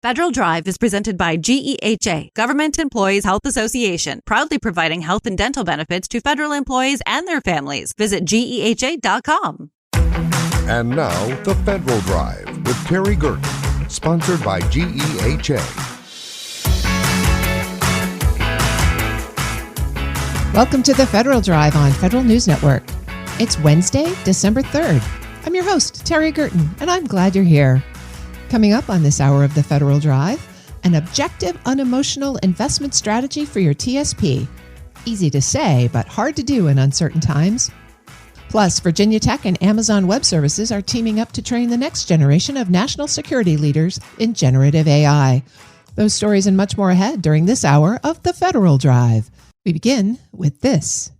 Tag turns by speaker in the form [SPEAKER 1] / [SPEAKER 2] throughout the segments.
[SPEAKER 1] Federal Drive is presented by GEHA, Government Employees Health Association, proudly providing health and dental benefits to federal employees and their families. Visit GEHA.com.
[SPEAKER 2] And now, The Federal Drive with Terry Gerton, sponsored by GEHA.
[SPEAKER 3] Welcome to The Federal Drive on Federal News Network. It's Wednesday, December 3rd. I'm your host, Terry Gerton, and I'm glad you're here. Coming up on this hour of The Federal Drive, an objective, unemotional investment strategy for your TSP. Easy to say, but hard to do in uncertain times. Plus, Virginia Tech and Amazon Web Services are teaming up to train the next generation of national security leaders in generative AI. Those stories and much more ahead during this hour of The Federal Drive. We begin with this.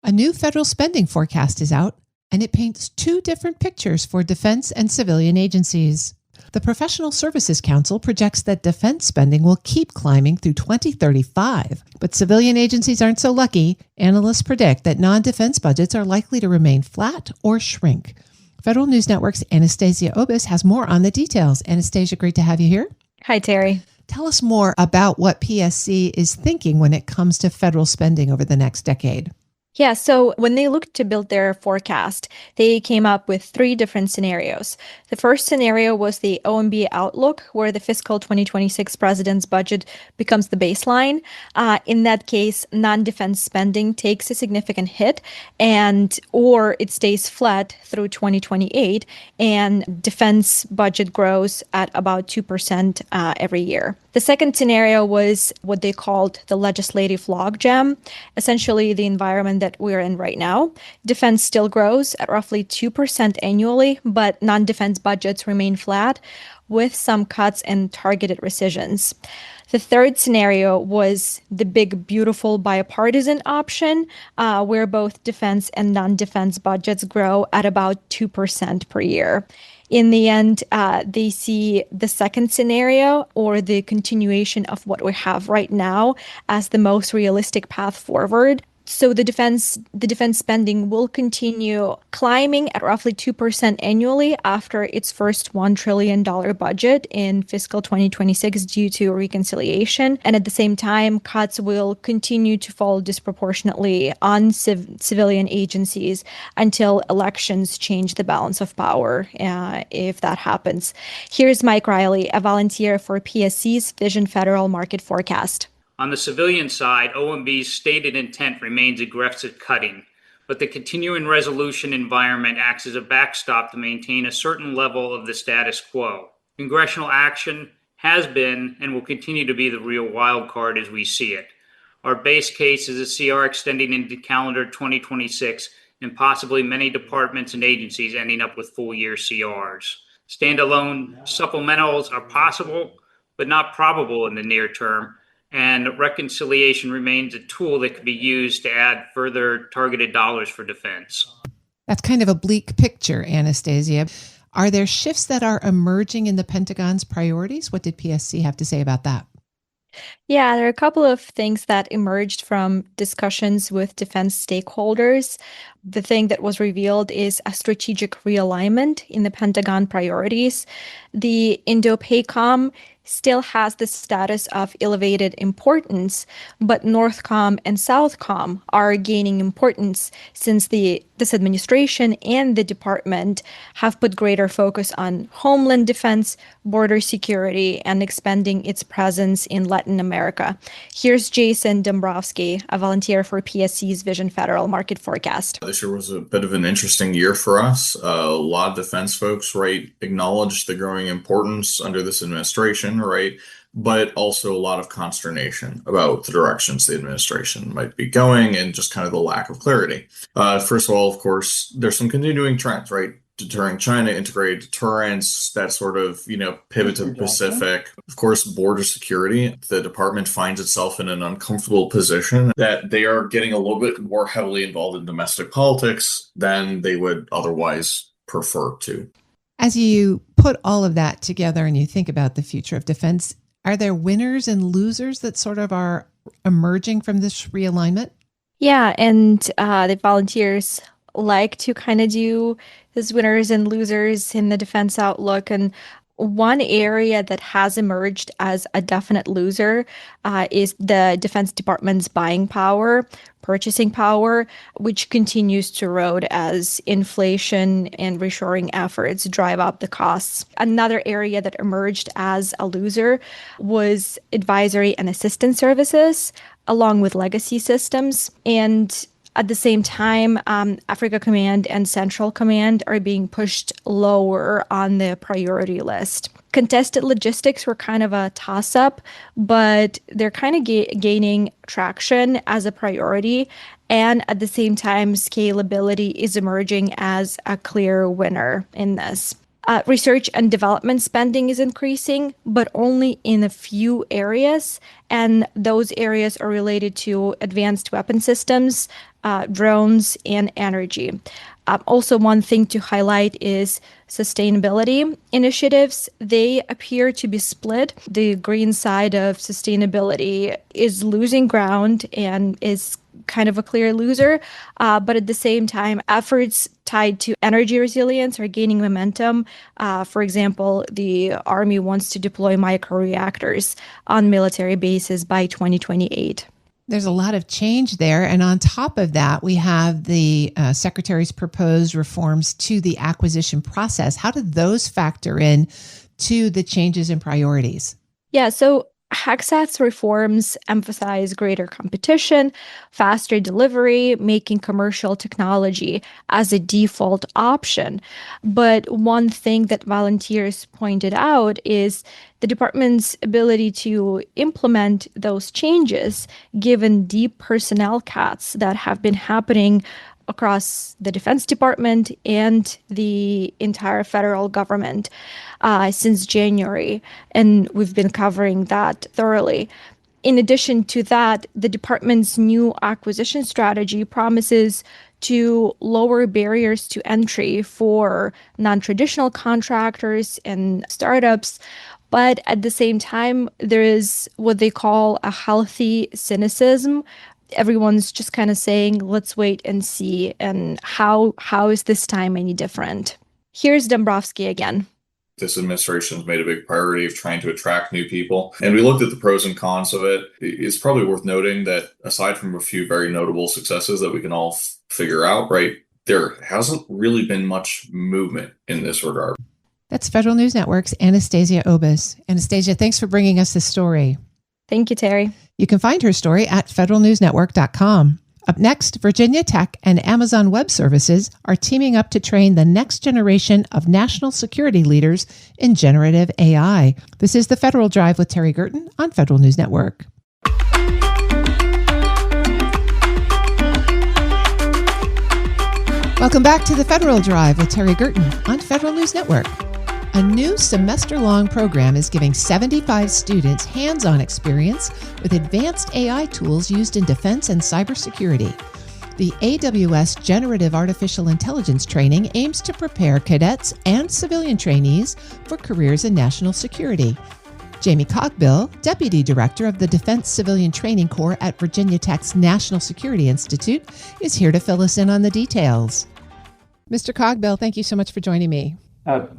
[SPEAKER 3] A new federal spending forecast is out, and it paints two different pictures for defense and civilian agencies. The Professional Services Council projects that defense spending will keep climbing through 2035, but civilian agencies aren't so lucky. Analysts predict that non-defense budgets are likely to remain flat or shrink. Federal News Network's Anastasia Obis has more on the details. Anastasia, great to have you here.
[SPEAKER 4] Hi, Terry.
[SPEAKER 3] Tell us more about what PSC is thinking when it comes to federal spending over the next decade.
[SPEAKER 4] Yeah, so when they looked to build their forecast, they came up with three different scenarios. The first scenario was the OMB outlook, where the fiscal 2026 president's budget becomes the baseline. In that case, non-defense spending takes a significant hit, or it stays flat through 2028, and defense budget grows at about 2% every year. The second scenario was what they called the legislative logjam, essentially the environment that we're in right now. Defense still grows at roughly 2% annually, but non-defense budgets remain flat with some cuts and targeted rescissions. The third scenario was the big, beautiful bipartisan option, where both defense and non-defense budgets grow at about 2% per year. In the end, they see the second scenario, or the continuation of what we have right now, as the most realistic path forward. So the defense spending will continue climbing at roughly 2% annually after its first $1 trillion budget in fiscal 2026 due to reconciliation. And at the same time, cuts will continue to fall disproportionately on civilian agencies until elections change the balance of power, if that happens. Here's Mike Riley, a volunteer for PSC's Vision Federal Market Forecast.
[SPEAKER 5] On the civilian side, OMB's stated intent remains aggressive cutting, but the continuing resolution environment acts as a backstop to maintain a certain level of the status quo. Congressional action has been and will continue to be the real wild card as we see it. Our base case is a CR extending into calendar 2026 and possibly many departments and agencies ending up with full-year CRs. Standalone supplementals are possible, but not probable in the near term. And reconciliation remains a tool that can be used to add further targeted dollars for defense.
[SPEAKER 3] That's kind of a bleak picture, Anastasia. Are there shifts that are emerging in the Pentagon's priorities? What did PSC have to say about that?
[SPEAKER 4] Yeah, there are a couple of things that emerged from discussions with defense stakeholders. The thing that was revealed is a strategic realignment in the Pentagon priorities. The Indo-PACOM still has the status of elevated importance, but Northcom and Southcom are gaining importance since this administration and the department have put greater focus on homeland defense, border security, and expanding its presence in Latin America. Here's Jason Dombrowski, a volunteer for PSC's Vision Federal Market Forecast.
[SPEAKER 6] This year was a bit of an interesting year for us. A lot of defense folks, right, acknowledged the growing importance under this administration, right? But also a lot of consternation about the directions the administration might be going and just kind of the lack of clarity. First of all, of course, there's some continuing trends, right? Deterring China, integrated deterrence, that sort of, pivot to the Pacific. Of course, border security. The department finds itself in an uncomfortable position that they are getting a little bit more heavily involved in domestic politics than they would otherwise prefer to.
[SPEAKER 3] As you put all of that together and you think about the future of defense, are there winners and losers that sort of are emerging from this realignment?
[SPEAKER 4] Yeah, and the volunteers like to kind of do these winners and losers in the defense outlook. And One area that has emerged as a definite loser is the Defense Department's buying power, purchasing power, which continues to erode as inflation and reshoring efforts drive up the costs. Another area that emerged as a loser was advisory and assistance services, along with legacy systems. And at the same time, Africa Command and Central Command are being pushed lower on the priority list. Contested logistics were kind of a toss-up, but they're kind of gaining traction as a priority. And at the same time, scalability is emerging as a clear winner in this. Research and development spending is increasing, but only in a few areas. And those areas are related to advanced weapon systems, drones, and energy. Also, one thing to highlight is sustainability initiatives. They appear to be split. The green side of sustainability is losing ground and is kind of a clear loser. But at the same time, efforts tied to energy resilience are gaining momentum. For example, the Army wants to deploy microreactors on military bases by 2028.
[SPEAKER 3] There's a lot of change there. And on top of that, we have the Secretary's proposed reforms to the acquisition process. How do those factor in to the changes in priorities?
[SPEAKER 4] Yeah, so Hagsat's reforms emphasize greater competition, faster delivery, making commercial technology as a default option. But one thing that volunteers pointed out is the department's ability to implement those changes, given deep personnel cuts that have been happening across the Defense Department and the entire federal government since January. And we've been covering that thoroughly. In addition to that, the department's new acquisition strategy promises to lower barriers to entry for non-traditional contractors and startups. But at the same time, there is what they call a healthy cynicism. Everyone's just kind of saying, let's wait and see. And how is this time any different? Here's Dombrovsky again.
[SPEAKER 6] This administration has made a big priority of trying to attract new people. And we looked at the pros and cons of it. It's probably worth noting that aside from a few very notable successes that we can all figure out, right, there hasn't really been much movement in this regard.
[SPEAKER 3] That's Federal News Network's Anastasia Obis. Anastasia, thanks for bringing us this story.
[SPEAKER 4] Thank you, Terry.
[SPEAKER 3] You can find her story at federalnewsnetwork.com. Up next, Virginia Tech and Amazon Web Services are teaming up to train the next generation of national security leaders in generative AI. This is the Federal Drive with Terry Gerton on Federal News Network. Welcome back to the Federal Drive with Terry Gerton on Federal News Network. A new semester-long program is giving 75 students hands-on experience with advanced AI tools used in defense and cybersecurity. The AWS Generative Artificial Intelligence Training aims to prepare cadets and civilian trainees for careers in national security. Jamie Cogbill, Deputy Director of the Defense Civilian Training Corps at Virginia Tech's National Security Institute, is here to fill us in on the details. Mr. Cogbill, thank you so much for joining me.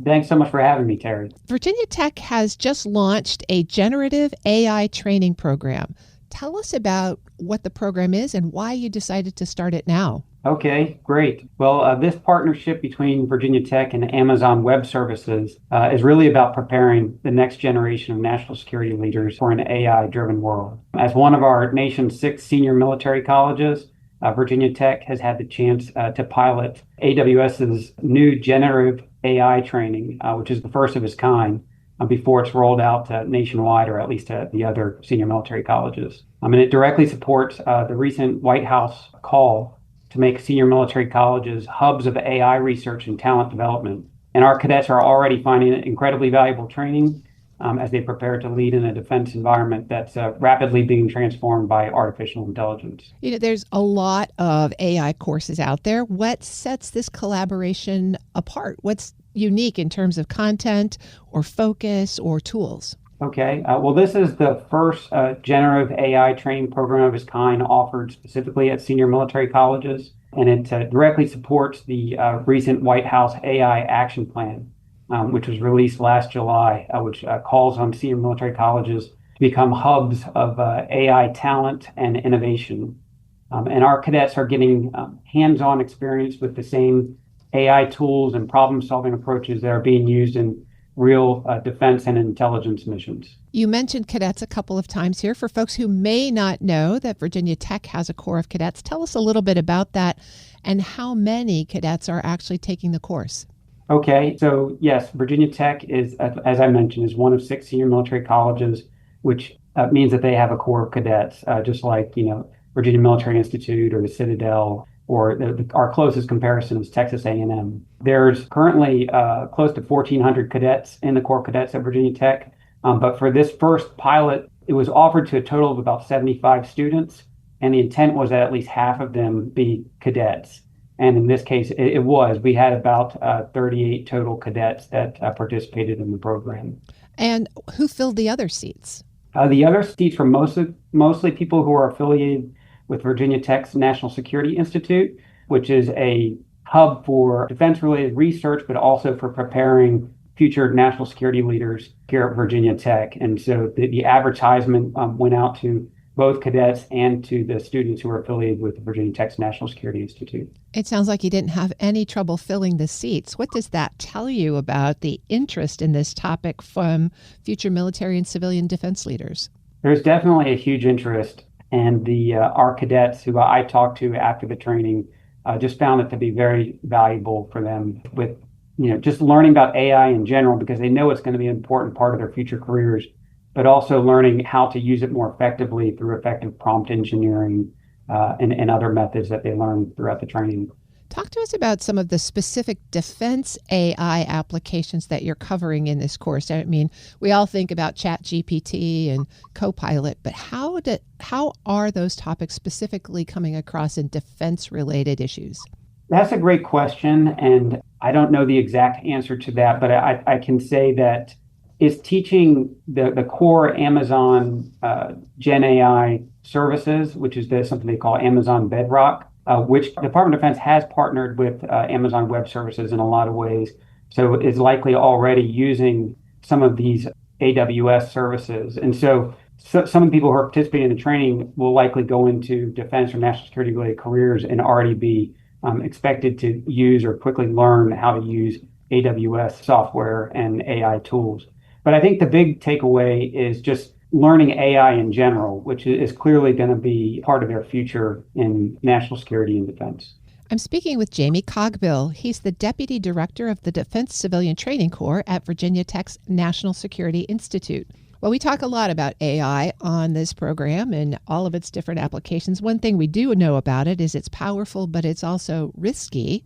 [SPEAKER 7] Thanks so much for having me, Terry.
[SPEAKER 3] Virginia Tech has just launched a generative AI training program. Tell us about what the program is and why you decided to start it now.
[SPEAKER 7] Okay, great. Well, this partnership between Virginia Tech and Amazon Web Services is really about preparing the next generation of national security leaders for an AI-driven world. As one of our nation's 6 senior military colleges, Virginia Tech has had the chance to pilot AWS's new generative AI training, which is the first of its kind, before it's rolled out nationwide, or at least to the other senior military colleges. And it directly supports the recent White House call to make senior military colleges hubs of AI research and talent development. And our cadets are already finding it incredibly valuable training as they prepare to lead in a defense environment that's rapidly being transformed by artificial intelligence.
[SPEAKER 3] You know, there's a lot of AI courses out there. What sets this collaboration apart? What's unique in terms of content or focus or tools?
[SPEAKER 7] Okay, well, this is the first generative AI training program of its kind offered specifically at senior military colleges, and it directly supports the recent White House AI action plan. which was released last July, which calls on senior military colleges to become hubs of AI talent and innovation. And our cadets are getting hands-on experience with the same AI tools and problem-solving approaches that are being used in real defense and intelligence missions.
[SPEAKER 3] You mentioned cadets a couple of times here. For folks who may not know that Virginia Tech has a Corps of Cadets, tell us a little bit about that and how many cadets are actually taking the course.
[SPEAKER 7] Okay, so yes, Virginia Tech is, as I mentioned, is one of 6 senior military colleges, which means that they have a Corps of Cadets, just like, Virginia Military Institute or the Citadel, or our closest comparison is Texas A&M. There's currently close to 1,400 cadets in the Corps of Cadets at Virginia Tech, but for this first pilot, it was offered to a total of about 75 students, and the intent was that at least half of them be cadets. And in this case, it was. We had about 38 total cadets that participated in the program.
[SPEAKER 3] And who filled the other seats?
[SPEAKER 7] The other seats were mostly people who are affiliated with Virginia Tech's National Security Institute, which is a hub for defense-related research, but also for preparing future national security leaders here at Virginia Tech. And so the advertisement went out to both cadets and to the students who are affiliated with the Virginia Tech's National Security Institute.
[SPEAKER 3] It sounds like you didn't have any trouble filling the seats. What does that tell you about the interest in this topic from future military and civilian defense leaders?
[SPEAKER 7] There's definitely a huge interest, and our cadets who I talked to after the training just found it to be very valuable for them with just learning about AI in general, because they know it's going to be an important part of their future careers, but also learning how to use it more effectively through effective prompt engineering and other methods that they learn throughout the training.
[SPEAKER 3] Talk to us about some of the specific defense AI applications that you're covering in this course. I mean, we all think about ChatGPT and Copilot, but how are those topics specifically coming across in defense-related issues?
[SPEAKER 7] That's a great question, and I don't know the exact answer to that, but I can say that it's teaching the core Amazon GenAI services, which is something they call Amazon Bedrock, which the Department of Defense has partnered with Amazon Web Services in a lot of ways. So is likely already using some of these AWS services. And so some of the people who are participating in the training will likely go into defense or national security related careers and already be expected to use or quickly learn how to use AWS software and AI tools. But I think the big takeaway is just learning AI in general, which is clearly going to be part of their future in national security and defense.
[SPEAKER 3] I'm speaking with Jamie Cogbill. He's the Deputy Director of the Defense Civilian Training Corps at Virginia Tech's National Security Institute. Well, we talk a lot about AI on this program and all of its different applications. One thing we do know about it is it's powerful, but it's also risky.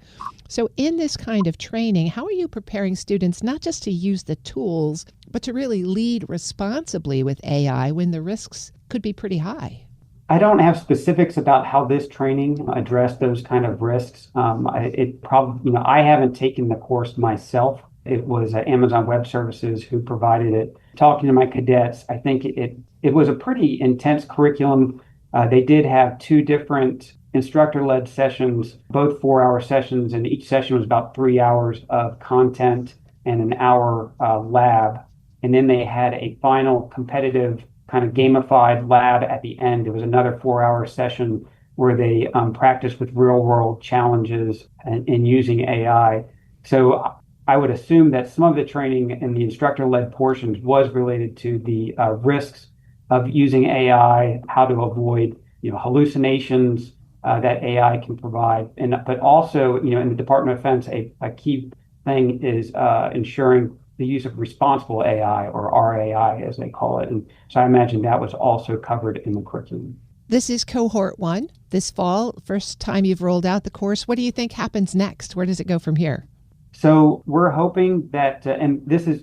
[SPEAKER 3] So in this kind of training, how are you preparing students not just to use the tools, but to really lead responsibly with AI when the risks could be pretty high?
[SPEAKER 7] I don't have specifics about how this training addressed those kind of risks. I haven't taken the course myself. It was Amazon Web Services who provided it. Talking to my cadets, I think it was a pretty intense curriculum. They did have 2 different instructor-led sessions, both 4-hour sessions, and each session was about 3 hours of content and an hour lab. And then they had a final competitive kind of gamified lab at the end. It was another 4-hour session where they practiced with real-world challenges and using AI. So I would assume that some of the training in the instructor-led portions was related to the risks of using AI, how to avoid hallucinations that AI can provide, but also in the Department of Defense, a key thing is ensuring the use of responsible AI, or RAI as they call it. And so I imagine that was also covered in the curriculum.
[SPEAKER 3] This is cohort 1 this fall, first time you've rolled out the course. What do you think happens next? Where does it go from here?
[SPEAKER 7] So we're hoping that, and this is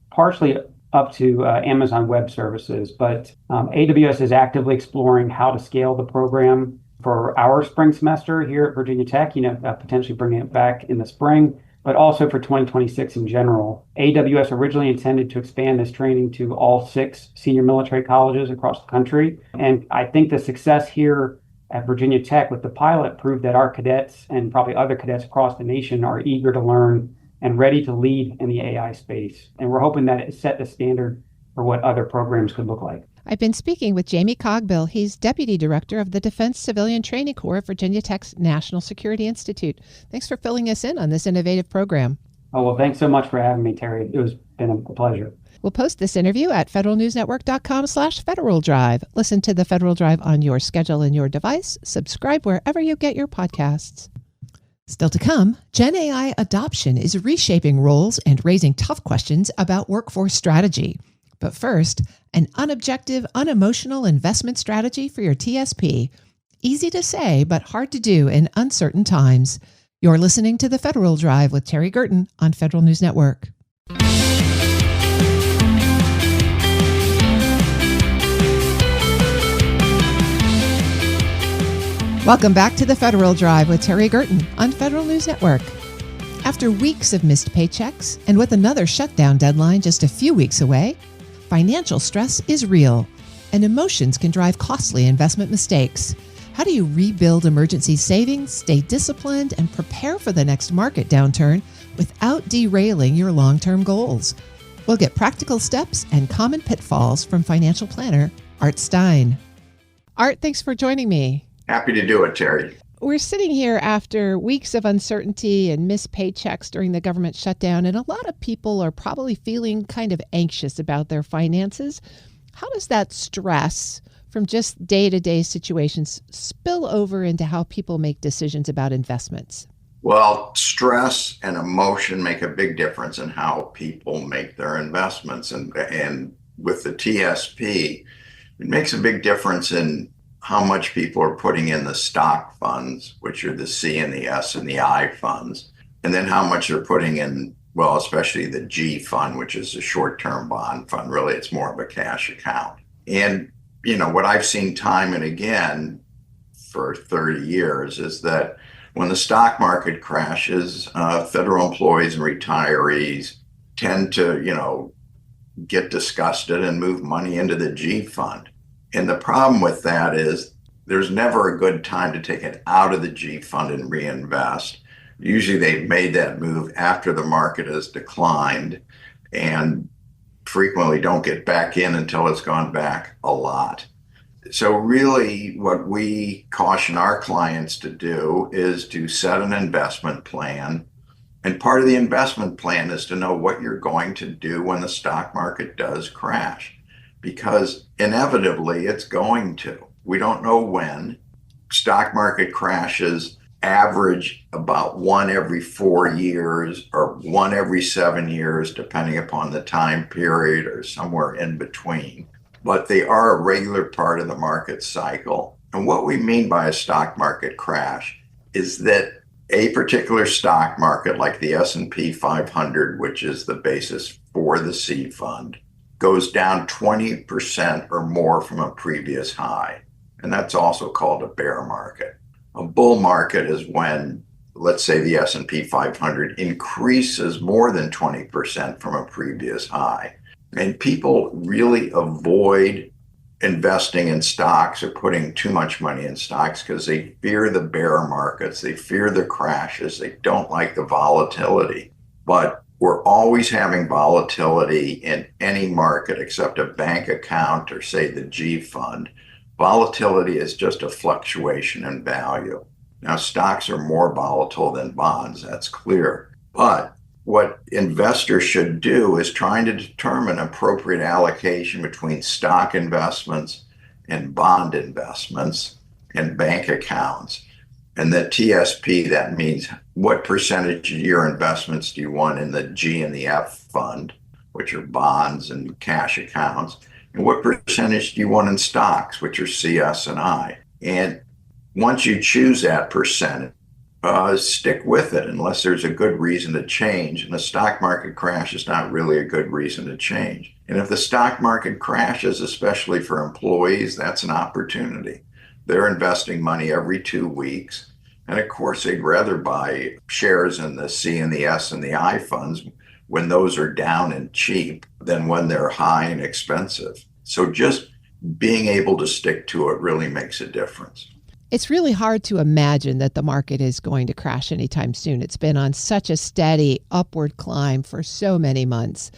[SPEAKER 7] partially up to Amazon Web Services, but AWS is actively exploring how to scale the program for our spring semester here at Virginia Tech, potentially bringing it back in the spring, but also for 2026 in general. AWS originally intended to expand this training to all 6 senior military colleges across the country. And I think the success here at Virginia Tech with the pilot proved that our cadets and probably other cadets across the nation are eager to learn and ready to lead in the AI space. And we're hoping that it set the standard for what other programs could look like.
[SPEAKER 3] I've been speaking with Jamie Cogbill. He's Deputy Director of the Defense Civilian Training Corps at Virginia Tech's National Security Institute. Thanks for filling us in on this innovative program.
[SPEAKER 7] Oh, well, thanks so much for having me, Terry. It's been a pleasure.
[SPEAKER 3] We'll post this interview at federalnewsnetwork.com/Federal Drive. Listen to the Federal Drive on your schedule and your device. Subscribe wherever you get your podcasts. Still to come, GenAI adoption is reshaping roles and raising tough questions about workforce strategy. But first, an unobjective, unemotional investment strategy for your TSP. Easy to say, but hard to do in uncertain times. You're listening to the Federal Drive with Terry Gerton on Federal News Network. Welcome back to the Federal Drive with Terry Gerton on Federal News Network. After weeks of missed paychecks and with another shutdown deadline just a few weeks away, financial stress is real, and emotions can drive costly investment mistakes. How do you rebuild emergency savings, stay disciplined, and prepare for the next market downturn without derailing your long-term goals? We'll get practical steps and common pitfalls from financial planner Art Stein. Art, thanks for joining me.
[SPEAKER 8] Happy to do it, Terry.
[SPEAKER 3] We're sitting here after weeks of uncertainty and missed paychecks during the government shutdown, and a lot of people are probably feeling kind of anxious about their finances. How does that stress from just day-to-day situations spill over into how people make decisions about investments?
[SPEAKER 8] Well, stress and emotion make a big difference in how people make their investments. And with the TSP, it makes a big difference in how much people are putting in the stock funds, which are the C and the S and the I funds, and then how much they're putting in, well, especially the G fund, which is a short-term bond fund. Really, it's more of a cash account. And, you know, what I've seen time and again for 30 years is that when the stock market crashes, federal employees and retirees tend to, get disgusted and move money into the G fund. And the problem with that is there's never a good time to take it out of the G fund and reinvest. Usually they've made that move after the market has declined and frequently don't get back in until it's gone back a lot. So really what we caution our clients to do is to set an investment plan. And part of the investment plan is to know what you're going to do when the stock market does crash, because inevitably it's going to. We don't know when. Stock market crashes average about 1 every 4 years or 1 every 7 years, depending upon the time period or somewhere in between. But they are a regular part of the market cycle. And what we mean by a stock market crash is that a particular stock market, like the S&P 500, which is the basis for the C fund, goes down 20% or more from a previous high. And that's also called a bear market. A bull market is when, let's say, the S&P 500 increases more than 20% from a previous high. And people really avoid investing in stocks or putting too much money in stocks because they fear the bear markets, they fear the crashes, they don't like the volatility. But we're always having volatility in any market except a bank account or, say, the G fund. Volatility is just a fluctuation in value. Now, stocks are more volatile than bonds, that's clear. But what investors should do is trying to determine appropriate allocation between stock investments and bond investments and bank accounts. And the TSP, that means what percentage of your investments do you want in the G and the F fund, which are bonds and cash accounts, and what percentage do you want in stocks, which are CS and I. And once you choose that percentage, stick with it unless there's a good reason to change. And the stock market crash is not really a good reason to change. And if the stock market crashes, especially for employees, that's an opportunity. They're investing money every 2 weeks. And of course, they'd rather buy shares in the C and the S and the I funds when those are down and cheap than when they're high and expensive. So just being able to stick to it really makes a difference.
[SPEAKER 3] It's really hard to imagine that the market is going to crash anytime soon. It's been on such a steady upward climb for so many months.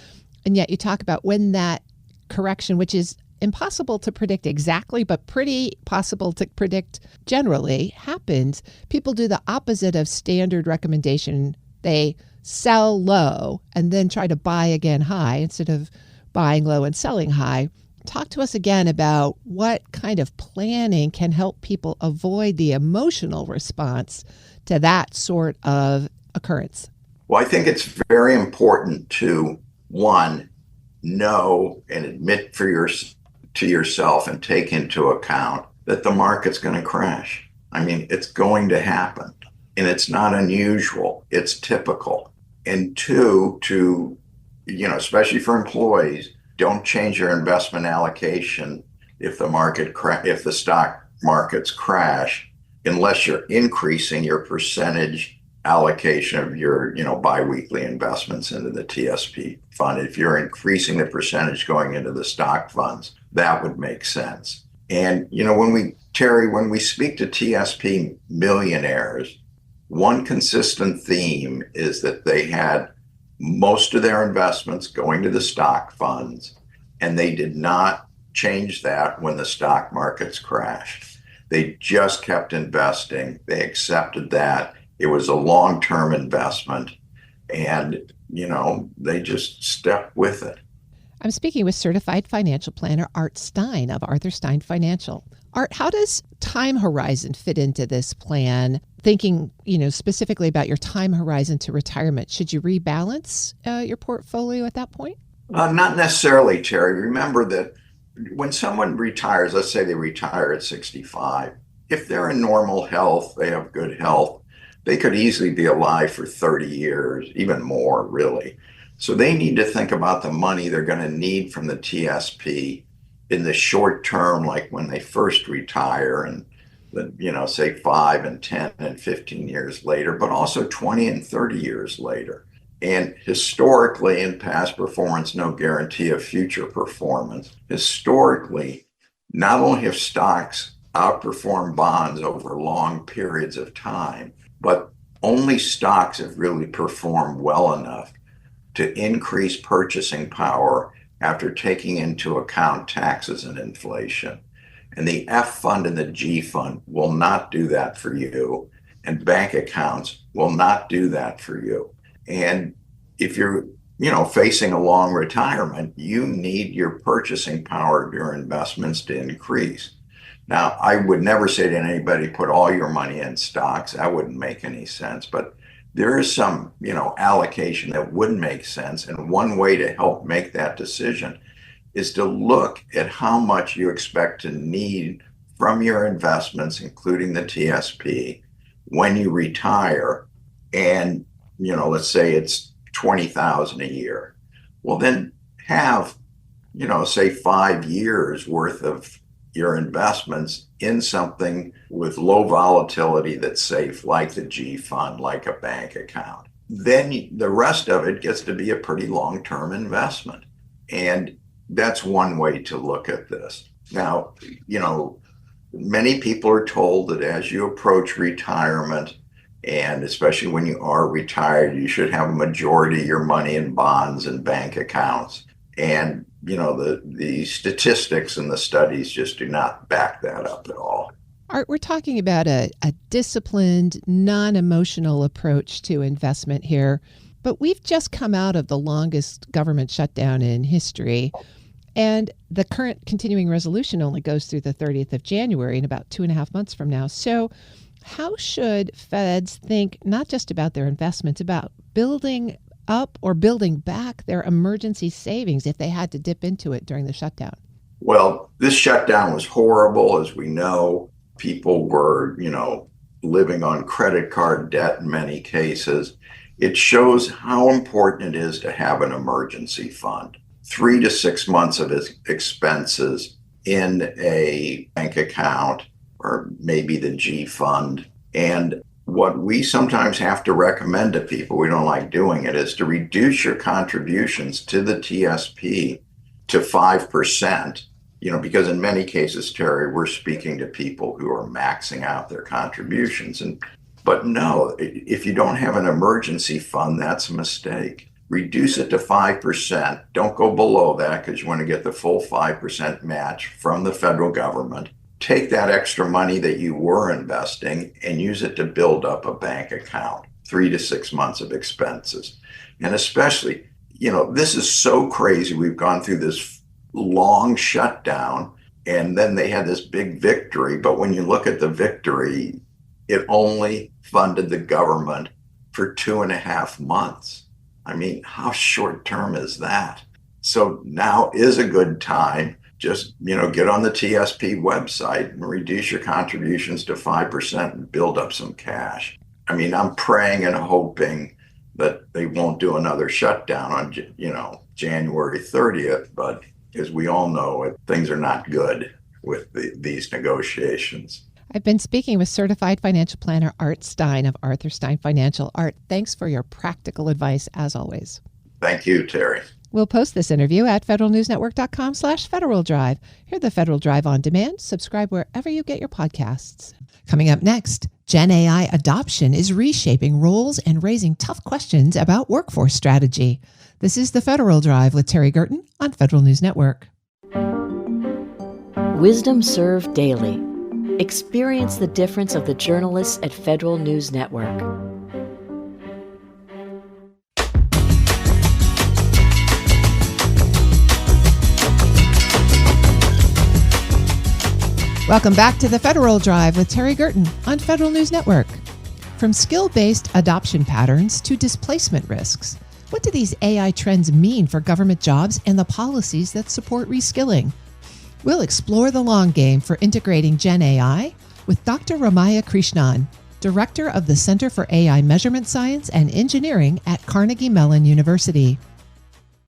[SPEAKER 3] And yet you talk about when that correction, which is impossible to predict exactly, but pretty possible to predict generally, happens, people do the opposite of standard recommendation. They sell low and then try to buy again high instead of buying low and selling high. Talk to us again about what kind of planning can help people avoid the emotional response to that sort of occurrence.
[SPEAKER 8] Well, I think it's very important to, one, know and admit to yourself and take into account that the market's going to crash. I mean, it's going to happen, and it's not unusual. It's typical. And two, especially for employees, don't change your investment allocation if the stock markets crash, unless you're increasing your percentage allocation of your, biweekly investments into the TSP fund. If you're increasing the percentage going into the stock funds, that would make sense. And, when we speak to TSP millionaires, one consistent theme is that they had most of their investments going to the stock funds, and they did not change that when the stock markets crashed. They just kept investing. They accepted that it was a long-term investment, and, they just stepped with it.
[SPEAKER 3] I'm speaking with certified financial planner Art Stein of Arthur Stein Financial. Art, how does time horizon fit into this plan? Thinking, specifically about your time horizon to retirement, should you rebalance your portfolio at that point?
[SPEAKER 8] Not necessarily, Terry. Remember that when someone retires, let's say they retire at 65, if they're in normal health, they have good health, they could easily be alive for 30 years, even more, really. So they need to think about the money they're going to need from the TSP in the short term, like when they first retire, and say 5 and 10 and 15 years later, but also 20 and 30 years later. And historically, in past performance, no guarantee of future performance. Historically, not only have stocks outperformed bonds over long periods of time, but only stocks have really performed well enough to increase purchasing power after taking into account taxes and inflation. And the F fund and the G fund will not do that for you. And bank accounts will not do that for you. And if you're, facing a long retirement, you need your purchasing power of your investments to increase. Now, I would never say to anybody, put all your money in stocks. That wouldn't make any sense. But there is some, allocation that wouldn't make sense. And one way to help make that decision is to look at how much you expect to need from your investments, including the TSP, when you retire. And, let's say it's $20,000 a year. Well, then have, say 5 years worth of your investments in something with low volatility that's safe, like the G fund, like a bank account. Then the rest of it gets to be a pretty long-term investment. And that's one way to look at this. Now, many people are told that as you approach retirement, and especially when you are retired, you should have a majority of your money in bonds and bank accounts. And, the statistics and the studies just do not back that up at all.
[SPEAKER 3] Art, we're talking about a disciplined, non-emotional approach to investment here, but we've just come out of the longest government shutdown in history. And the current continuing resolution only goes through the 30th of January, in about 2.5 months from now. So how should feds think not just about their investments, about building up or building back their emergency savings if they had to dip into it during the shutdown?
[SPEAKER 8] Well, this shutdown was horrible. As we know, people were, living on credit card debt in many cases. It shows how important it is to have an emergency fund. 3 to 6 months of expenses in a bank account, or maybe the G fund. And what we sometimes have to recommend to people, we don't like doing it, is to reduce your contributions to the TSP to 5%, because in many cases, Terry, we're speaking to people who are maxing out their contributions. But no, if you don't have an emergency fund, that's a mistake. Reduce it to 5%. Don't go below that because you want to get the full 5% match from the federal government. Take that extra money that you were investing and use it to build up a bank account, 3 to 6 months of expenses. And especially, this is so crazy. We've gone through this long shutdown and then they had this big victory. But when you look at the victory, it only funded the government for 2.5 months. I mean, how short term is that? So now is a good time. Just, get on the TSP website and reduce your contributions to 5% and build up some cash. I mean, I'm praying and hoping that they won't do another shutdown on, January 30th. But as we all know, things are not good with these negotiations.
[SPEAKER 3] I've been speaking with certified financial planner Art Stein of Arthur Stein Financial. Art, thanks for your practical advice as always.
[SPEAKER 8] Thank you, Terry.
[SPEAKER 3] We'll post this interview at federalnewsnetwork.com/Federal Drive. Hear the Federal Drive on demand. Subscribe wherever you get your podcasts. Coming up next, GenAI adoption is reshaping roles and raising tough questions about workforce strategy. This is the Federal Drive with Terry Gerton on Federal News Network.
[SPEAKER 9] Wisdom served daily. Experience the difference of the journalists at Federal News Network.
[SPEAKER 3] Welcome back to the Federal Drive with Terry Gerton on Federal News Network. From skill-based adoption patterns to displacement risks, what do these AI trends mean for government jobs and the policies that support reskilling? We'll explore the long game for integrating GenAI with Dr. Ramaya Krishnan, Director of the Center for AI Measurement Science and Engineering at Carnegie Mellon University.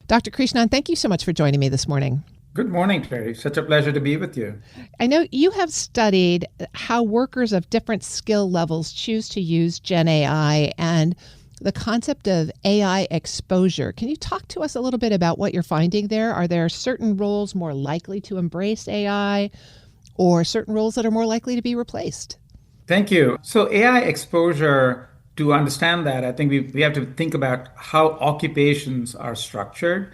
[SPEAKER 3] Dr. Krishnan, thank you so much for joining me this morning.
[SPEAKER 10] Good morning, Terry. Such a pleasure to be with you.
[SPEAKER 3] I know you have studied how workers of different skill levels choose to use GenAI and the concept of AI exposure. Can you talk to us a little bit about what you're finding there? Are there certain roles more likely to embrace AI or certain roles that are more likely to be replaced?
[SPEAKER 10] Thank you. So AI exposure, to understand that, I think we have to think about how occupations are structured.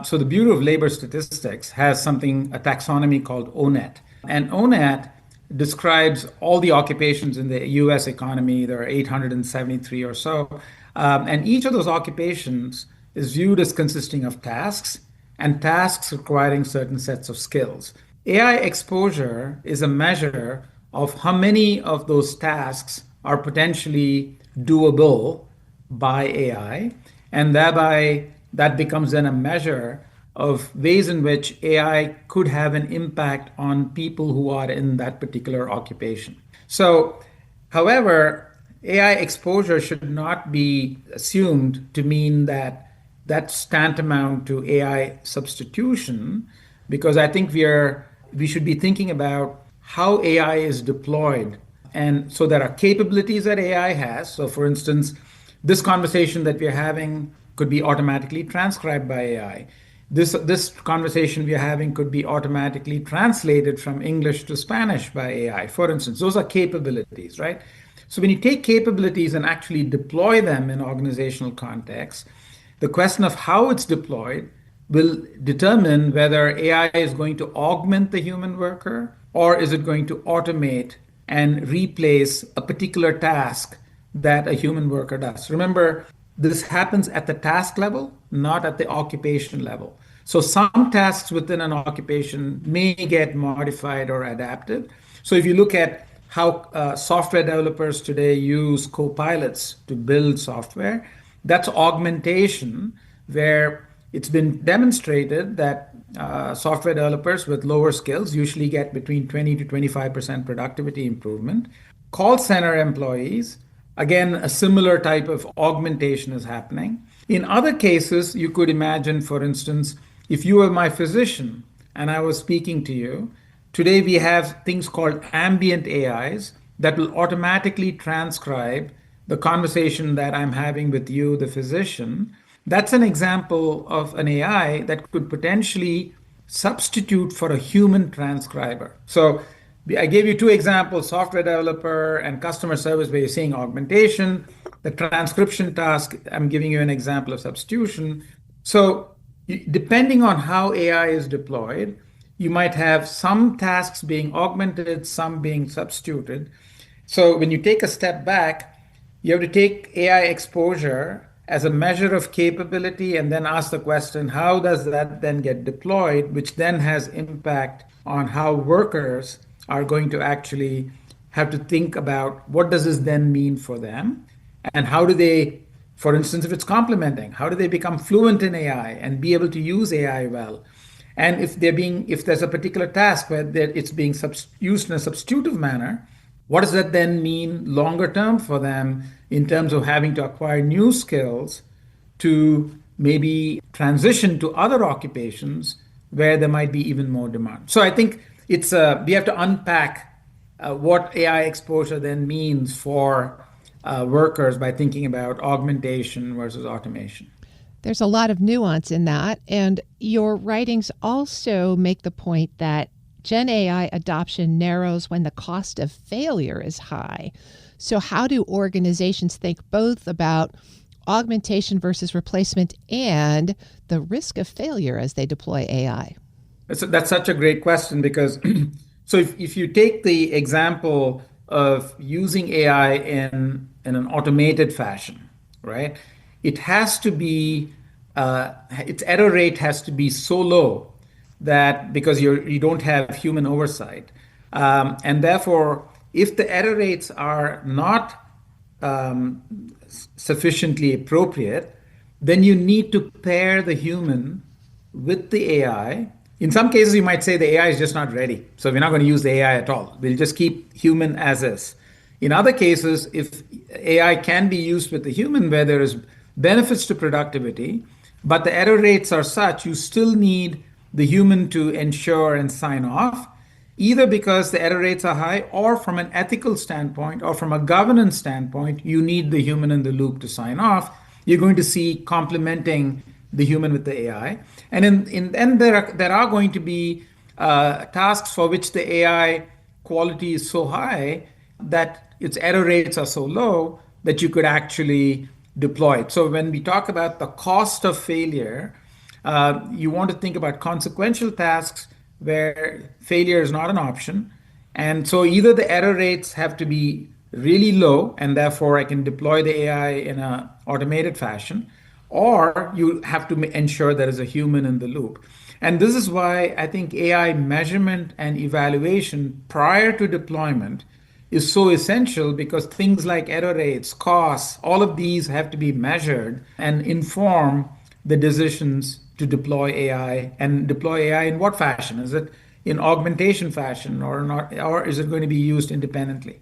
[SPEAKER 10] So the Bureau of Labor Statistics has a taxonomy called ONET. And ONET describes all the occupations in the US economy. There are 873 or so. And each of those occupations is viewed as consisting of tasks and tasks requiring certain sets of skills. AI exposure is a measure of how many of those tasks are potentially doable by AI. And thereby, that becomes then a measure of ways in which AI could have an impact on people who are in that particular occupation. So, however, AI exposure should not be assumed to mean that that's tantamount to AI substitution, because I think we should be thinking about how AI is deployed. And so there are capabilities that AI has. So for instance, this conversation that we're having could be automatically transcribed by AI. This conversation we're having could be automatically translated from English to Spanish by AI, for instance. Those are capabilities, right? So when you take capabilities and actually deploy them in organizational contexts, the question of how it's deployed will determine whether AI is going to augment the human worker or is it going to automate and replace a particular task that a human worker does. Remember, this happens at the task level, not at the occupation level. So some tasks within an occupation may get modified or adapted. So if you look at how software developers today use co-pilots to build software, that's augmentation, where it's been demonstrated that software developers with lower skills usually get between 20 to 25% productivity improvement. Call center employees, again, a similar type of augmentation is happening. In other cases, you could imagine, for instance, if you were my physician and I was speaking to you, today we have things called ambient AIs that will automatically transcribe the conversation that I'm having with you, the physician. That's an example of an AI that could potentially substitute for a human transcriber. So I gave you two examples, software developer and customer service, where you're seeing augmentation. The transcription task, I'm giving you an example of substitution. So depending on how AI is deployed, you might have some tasks being augmented, some being substituted. So when you take a step back, you have to take AI exposure as a measure of capability and then ask the question, how does that then get deployed, which then has impact on how workers are going to actually have to think about what does this then mean for them, and how do they, for instance, if it's complementing, how do they become fluent in AI and be able to use AI well? And if there's a particular task where it's being used in a substitutive manner, what does that then mean longer term for them in terms of having to acquire new skills to maybe transition to other occupations where there might be even more demand? So I think we have to unpack what AI exposure then means for workers by thinking about augmentation versus automation.
[SPEAKER 3] There's a lot of nuance in that. And your writings also make the point that GenAI adoption narrows when the cost of failure is high. So how do organizations think both about augmentation versus replacement and the risk of failure as they deploy AI?
[SPEAKER 10] That's such a great question, because so if you take the example of using AI in an automated fashion, right? It has to be, its error rate has to be so low that, because you don't have human oversight. And therefore, if the error rates are not sufficiently appropriate, then you need to pair the human with the AI. In some cases, you might say the AI is just not ready, so we're not going to use the AI at all. We'll just keep human as is. In other cases, if AI can be used with the human where there is benefits to productivity, but the error rates are such, you still need the human to ensure and sign off, either because the error rates are high, or from an ethical standpoint, or from a governance standpoint, you need the human in the loop to sign off. You're going to see complementing the human with the AI. And then there are going to be tasks for which the AI quality is so high that its error rates are so low that you could actually deploy it. So when we talk about the cost of failure, you want to think about consequential tasks where failure is not an option. And so either the error rates have to be really low, and therefore I can deploy the AI in an automated fashion, or you have to ensure there is a human in the loop. And this is why I think AI measurement and evaluation prior to deployment is so essential, because things like error rates, costs, all of these have to be measured and inform the decisions to deploy AI. And deploy AI in what fashion? Is it in augmentation fashion or not, or is it going to be used independently?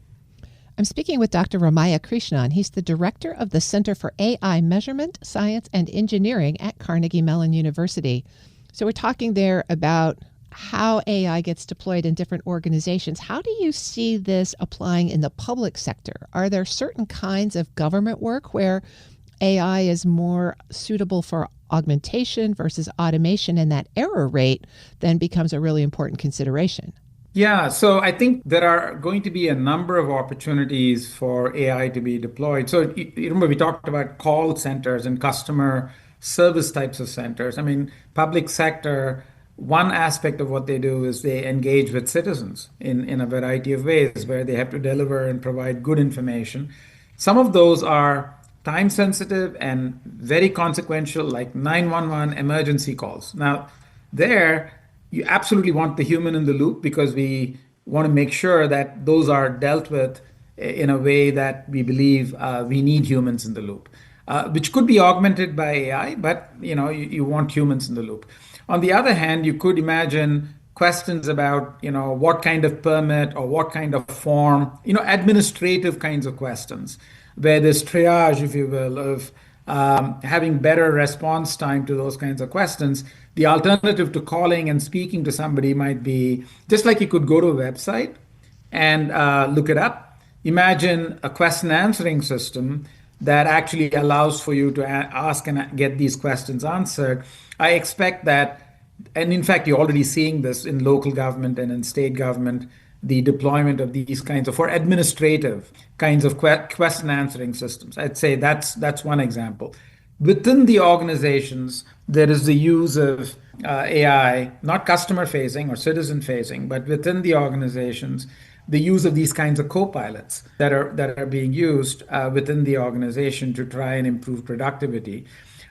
[SPEAKER 3] I'm speaking with Dr. Ramaya Krishnan. He's the director of the Center for AI Measurement, Science, and Engineering at Carnegie Mellon University. So we're talking there about how AI gets deployed in different organizations. How do you see this applying in the public sector? Are there certain kinds of government work where AI is more suitable for augmentation versus automation, and that error rate then becomes a really important consideration?
[SPEAKER 10] Yeah, so I think there are going to be a number of opportunities for AI to be deployed. So you remember we talked about call centers and customer service types of centers. I mean, public sector, one aspect of what they do is they engage with citizens in a variety of ways where they have to deliver and provide good information. Some of those are time sensitive and very consequential, like 911 emergency calls. Now, there, you absolutely want the human in the loop, because we want to make sure that those are dealt with in a way that we believe we need humans in the loop, which could be augmented by AI, but you want humans in the loop. On the other hand, you could imagine questions about what kind of permit or what kind of form, administrative kinds of questions, where there's triage, if you will, of having better response time to those kinds of questions. The alternative to calling and speaking to somebody might be just like you could go to a website and look it up. Imagine a question answering system that actually allows for you to ask and get these questions answered. I expect that And in fact, you're already seeing this in local government and in state government, the deployment of these kinds of, for administrative kinds of question answering systems. I'd say that's one example. Within the organizations, there is the use of AI, not customer facing or citizen facing, but within the organizations, the use of these kinds of co-pilots that are being used within the organization to try and improve productivity.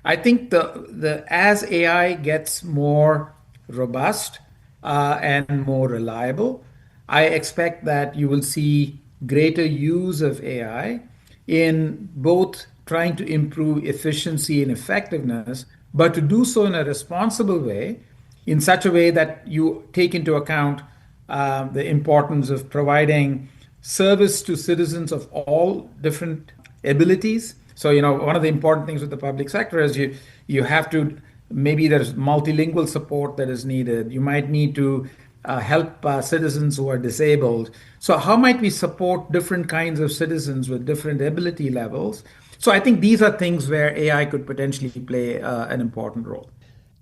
[SPEAKER 10] I think the as AI gets more robust and more reliable, I expect that you will see greater use of AI in both trying to improve efficiency and effectiveness, but to do so in a responsible way, in such a way that you take into account the importance of providing service to citizens of all different abilities. So, one of the important things with the public sector is you have to, maybe there's multilingual support that is needed. You might need to help citizens who are disabled. So how might we support different kinds of citizens with different ability levels? So I think these are things where AI could potentially play an important role.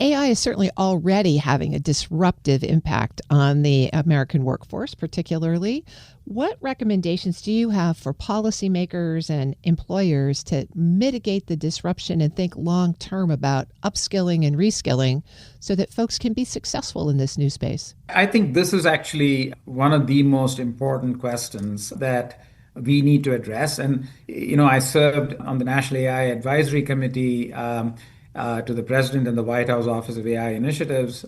[SPEAKER 3] AI is certainly already having a disruptive impact on the American workforce, particularly. What recommendations do you have for policymakers and employers to mitigate the disruption and think long-term about upskilling and reskilling so that folks can be successful in this new space?
[SPEAKER 10] I think this is actually one of the most important questions that we need to address. And, I served on the National AI Advisory Committee to the President and the White House Office of AI Initiatives.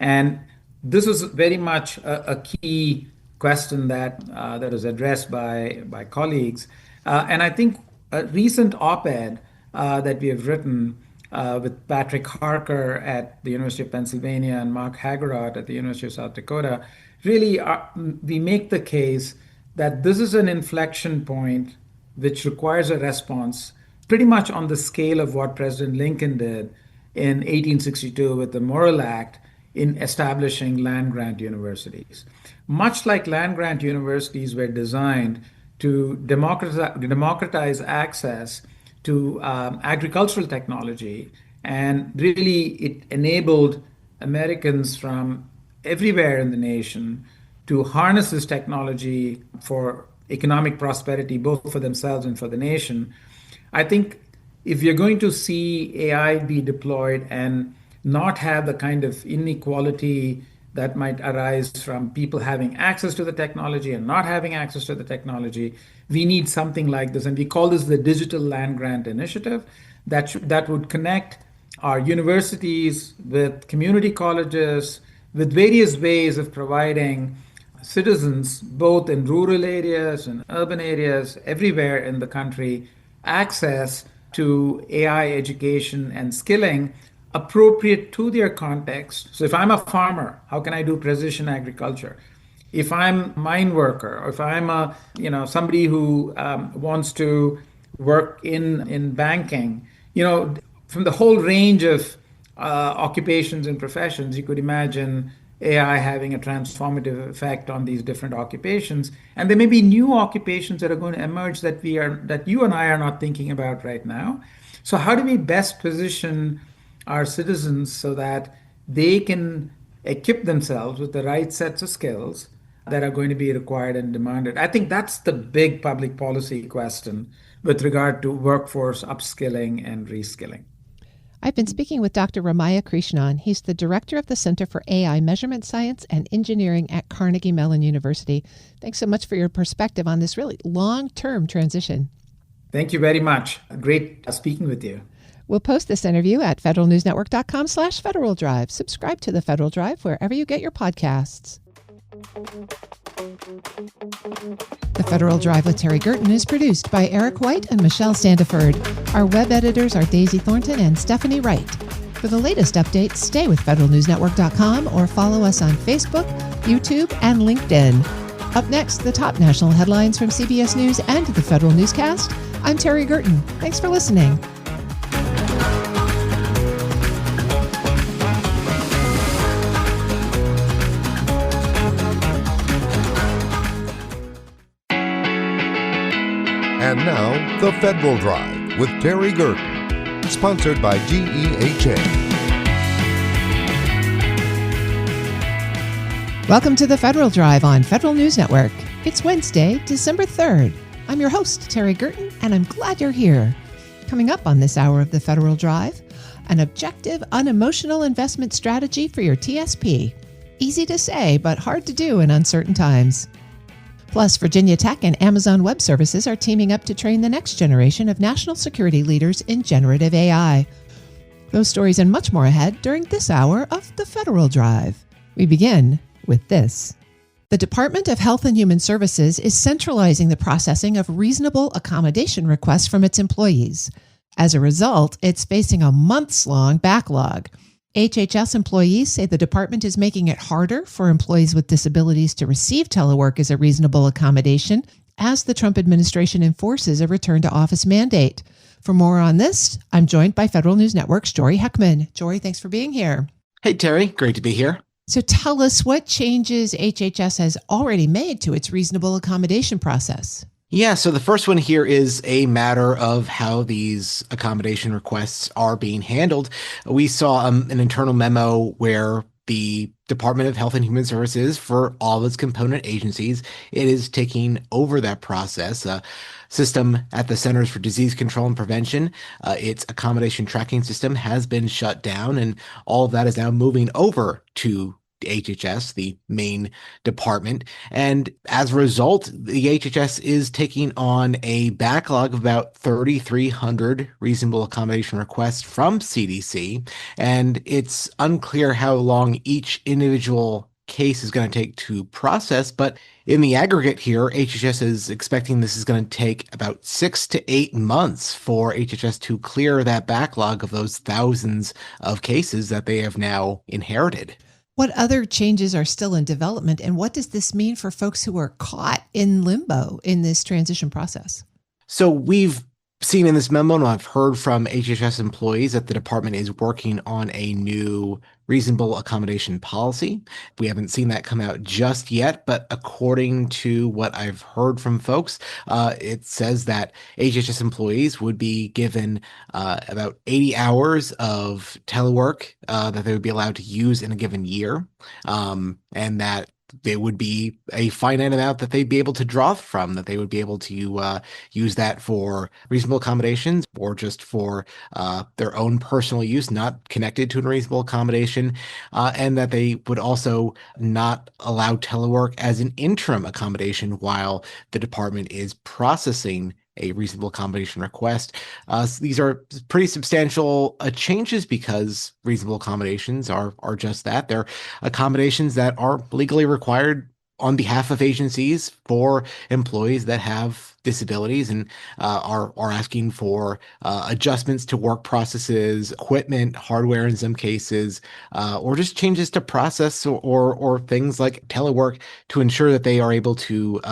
[SPEAKER 10] And this is very much a key question that is addressed by colleagues. And I think a recent op-ed that we have written with Patrick Harker at the University of Pennsylvania and Mark Hagerott at the University of South Dakota, really we make the case that this is an inflection point which requires a response pretty much on the scale of what President Lincoln did in 1862 with the Morrill Act in establishing land-grant universities. Much like land-grant universities were designed to democratize access to agricultural technology, and really it enabled Americans from everywhere in the nation to harness this technology for economic prosperity, both for themselves and for the nation. I think if you're going to see AI be deployed and not have the kind of inequality that might arise from people having access to the technology and not having access to the technology, we need something like this. And we call this the Digital Land Grant Initiative that would connect our universities with community colleges, with various ways of providing citizens, both in rural areas and urban areas, everywhere in the country, access to AI education and skilling appropriate to their context. So if I'm a farmer, how can I do precision agriculture? If I'm a mine worker, or if I'm somebody who wants to work in banking, from the whole range of occupations and professions, you could imagine AI having a transformative effect on these different occupations. And there may be new occupations that are going to emerge that you and I are not thinking about right now. So how do we best position our citizens so that they can equip themselves with the right sets of skills that are going to be required and demanded? I think that's the big public policy question with regard to workforce upskilling and reskilling.
[SPEAKER 3] I've been speaking with Dr. Ramaya Krishnan. He's the director of the Center for AI Measurement Science and Engineering at Carnegie Mellon University. Thanks so much for your perspective on this really long-term transition.
[SPEAKER 10] Thank you very much. Great speaking with you.
[SPEAKER 3] We'll post this interview at federalnewsnetwork.com/Federal Drive. Subscribe to the Federal Drive wherever you get your podcasts. The Federal Drive with Terry Gerton is produced by Eric White and Michelle Sandiford. Our web editors are Daisy Thornton and Stephanie Wright. For the latest updates, stay with federalnewsnetwork.com or follow us on Facebook, YouTube, and LinkedIn. Up next, the top national headlines from CBS News and the Federal Newscast. I'm Terry Gerton. Thanks for listening.
[SPEAKER 2] And now, The Federal Drive with Terry Gerton, sponsored by GEHA.
[SPEAKER 3] Welcome to the Federal Drive on Federal News Network. It's Wednesday, December 3rd. I'm your host, Terry Gerton, and I'm glad you're here. Coming up on this hour of the Federal Drive, an objective, unemotional investment strategy for your TSP. Easy to say, but hard to do in uncertain times. Plus, Virginia Tech and Amazon Web Services are teaming up to train the next generation of national security leaders in generative AI. Those stories and much more ahead during this hour of the Federal Drive. We begin with this. The Department of Health and Human Services is centralizing the processing of reasonable accommodation requests from its employees. As a result, it's facing a months-long backlog. HHS employees say the department is making it harder for employees with disabilities to receive telework as a reasonable accommodation as the Trump administration enforces a return to office mandate. For more on this, I'm joined by Federal News Network's Jory Heckman. Jory, thanks for being here.
[SPEAKER 11] Hey, Terry. Great to be here.
[SPEAKER 3] So tell us what changes HHS has already made to its reasonable accommodation process.
[SPEAKER 11] Yeah, so the first one here is a matter of how these accommodation requests are being handled. We saw an internal memo where the Department of Health and Human Services, for all of its component agencies, it is taking over that process. System at the Centers for Disease Control and Prevention, its accommodation tracking system has been shut down, and all of that is now moving over to HHS, the main department. And as a result, the HHS is taking on a backlog of about 3,300 reasonable accommodation requests from CDC. And it's unclear how long each individual case is going to take to process, but in the aggregate here, HHS is expecting this is going to take about 6 to 8 months for HHS to clear that backlog of those thousands of cases that they have now inherited.
[SPEAKER 3] What other changes are still in development, and what does this mean for folks who are caught in limbo in this transition process?
[SPEAKER 11] So we've seen in this memo, and I've heard from HHS employees that the department is working on a new reasonable accommodation policy. We haven't seen that come out just yet, but according to what I've heard from folks, it says that HHS employees would be given about 80 hours of telework that they would be allowed to use in a given year, and that there would be a finite amount that they'd be able to draw from, that they would be able to use that for reasonable accommodations or just for their own personal use, not connected to a reasonable accommodation, and that they would also not allow telework as an interim accommodation while the department is processing a reasonable accommodation request. So these are pretty substantial changes because reasonable accommodations are just that. They're accommodations that are legally required on behalf of agencies for employees that have disabilities and are asking for adjustments to work processes, equipment, hardware in some cases, or just changes to process or things like telework to ensure that they are able to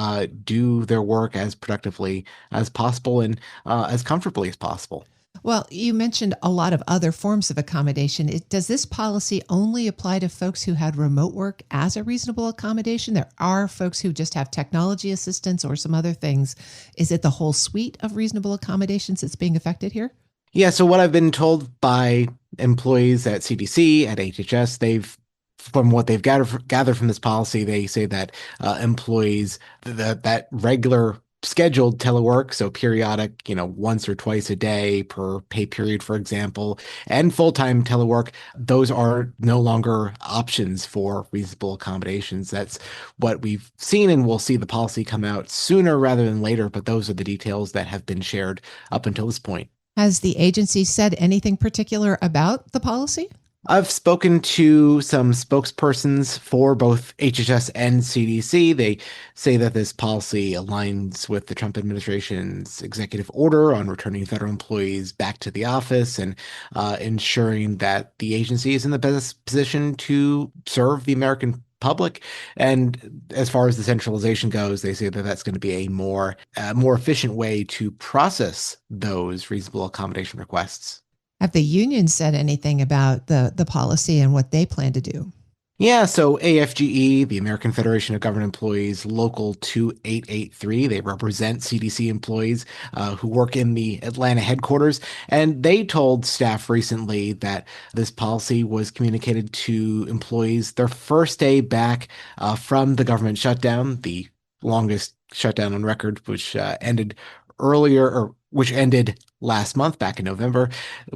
[SPEAKER 11] do their work as productively as possible and as comfortably as possible.
[SPEAKER 3] Well, you mentioned a lot of other forms of accommodation. Does this policy only apply to folks who had remote work as a reasonable accommodation? There are folks who just have technology assistance or some other things. Is it the whole suite of reasonable accommodations that's being affected here?
[SPEAKER 11] Yeah, so what I've been told by employees at CDC, at HHS, from what they've gathered from this policy, they say that employees, that regular scheduled telework, so periodic, once or twice a day per pay period, for example, and full-time telework, those are no longer options for reasonable accommodations. That's what we've seen, and we'll see the policy come out sooner rather than later, but those are the details that have been shared up until this point.
[SPEAKER 3] Has the agency said anything particular about the policy?
[SPEAKER 11] I've spoken to some spokespersons for both HHS and CDC. They say that this policy aligns with the Trump administration's executive order on returning federal employees back to the office and ensuring that the agency is in the best position to serve the American public. And as far as the centralization goes, they say that that's going to be a more efficient way to process those reasonable accommodation requests.
[SPEAKER 3] Have the unions said anything about the policy and what they plan to do?
[SPEAKER 11] Yeah, so AFGE, the American Federation of Government Employees, Local 2883, they represent CDC employees who work in the Atlanta headquarters. And they told staff recently that this policy was communicated to employees their first day back from the government shutdown, the longest shutdown on record, which ended last month, back in November.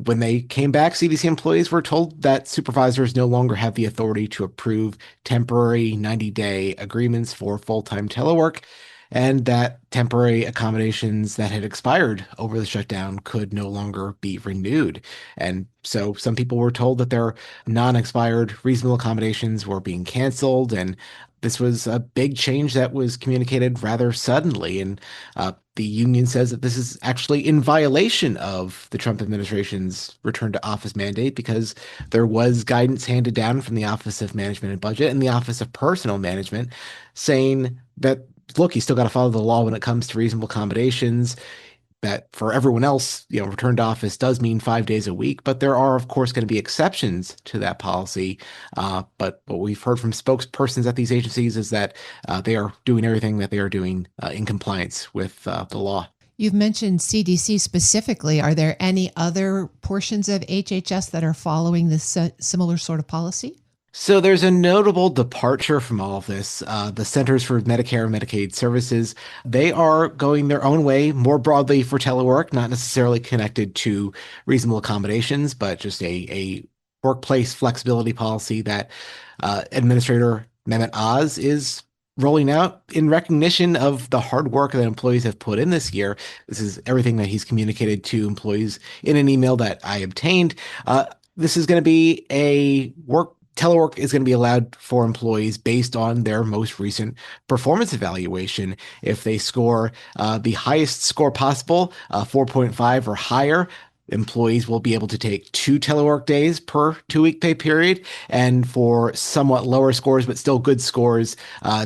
[SPEAKER 11] When they came back, CDC employees were told that supervisors no longer have the authority to approve temporary 90-day agreements for full-time telework, and that temporary accommodations that had expired over the shutdown could no longer be renewed. And so some people were told that their non-expired reasonable accommodations were being canceled, and this was a big change that was communicated rather suddenly. And the union says that this is actually in violation of the Trump administration's return to office mandate, because there was guidance handed down from the Office of Management and Budget and the Office of Personnel Management saying that, look, you still got to follow the law when it comes to reasonable accommodations. That for everyone else, return to office does mean 5 days a week, but there are, of course, going to be exceptions to that policy. But what we've heard from spokespersons at these agencies is that they are doing everything that they are doing in compliance with the law.
[SPEAKER 3] You've mentioned CDC specifically. Are there any other portions of HHS that are following this similar sort of policy?
[SPEAKER 11] So there's a notable departure from all of this. The Centers for Medicare and Medicaid Services, they are going their own way more broadly for telework, not necessarily connected to reasonable accommodations, but just a workplace flexibility policy that Administrator Mehmet Oz is rolling out in recognition of the hard work that employees have put in this year. This is everything that he's communicated to employees in an email that I obtained. This is going to be telework is going to be allowed for employees based on their most recent performance evaluation. If they score the highest score possible, 4.5 or higher, employees will be able to take 2 telework days per 2-week pay period. And for somewhat lower scores, but still good scores,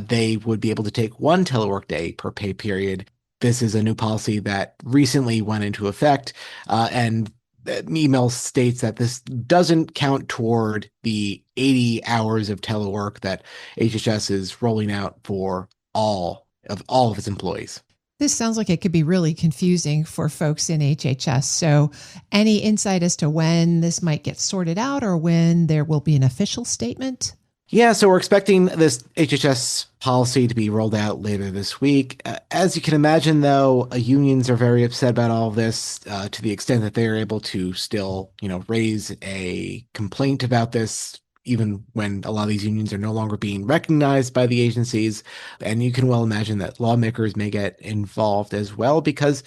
[SPEAKER 11] they would be able to take 1 telework day per pay period. This is a new policy that recently went into effect, and the email states that this doesn't count toward the 80 hours of telework that HHS is rolling out for all of its employees.
[SPEAKER 3] This sounds like it could be really confusing for folks in HHS. So any insight as to when this might get sorted out or when there will be an official statement?
[SPEAKER 11] Yeah, so we're expecting this HHS policy to be rolled out later this week. As you can imagine, though, unions are very upset about all of this to the extent that they are able to still, raise a complaint about this, even when a lot of these unions are no longer being recognized by the agencies. And you can well imagine that lawmakers may get involved as well, because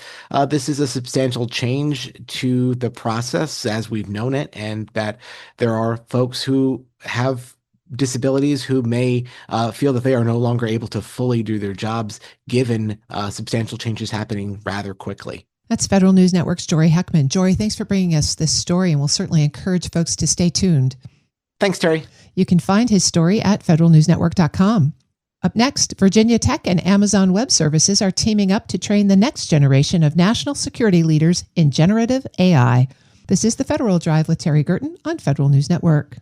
[SPEAKER 11] this is a substantial change to the process as we've known it, and that there are folks who have disabilities who may feel that they are no longer able to fully do their jobs given substantial changes happening rather quickly.
[SPEAKER 3] That's Federal News Network's Jory Heckman. Jory, thanks for bringing us this story, and we'll certainly encourage folks to stay tuned.
[SPEAKER 11] Thanks, Terry.
[SPEAKER 3] You can find his story at federalnewsnetwork.com. Up next, Virginia Tech and Amazon Web Services are teaming up to train the next generation of national security leaders in generative AI. This is the Federal Drive with Terry Gerton on Federal News Network.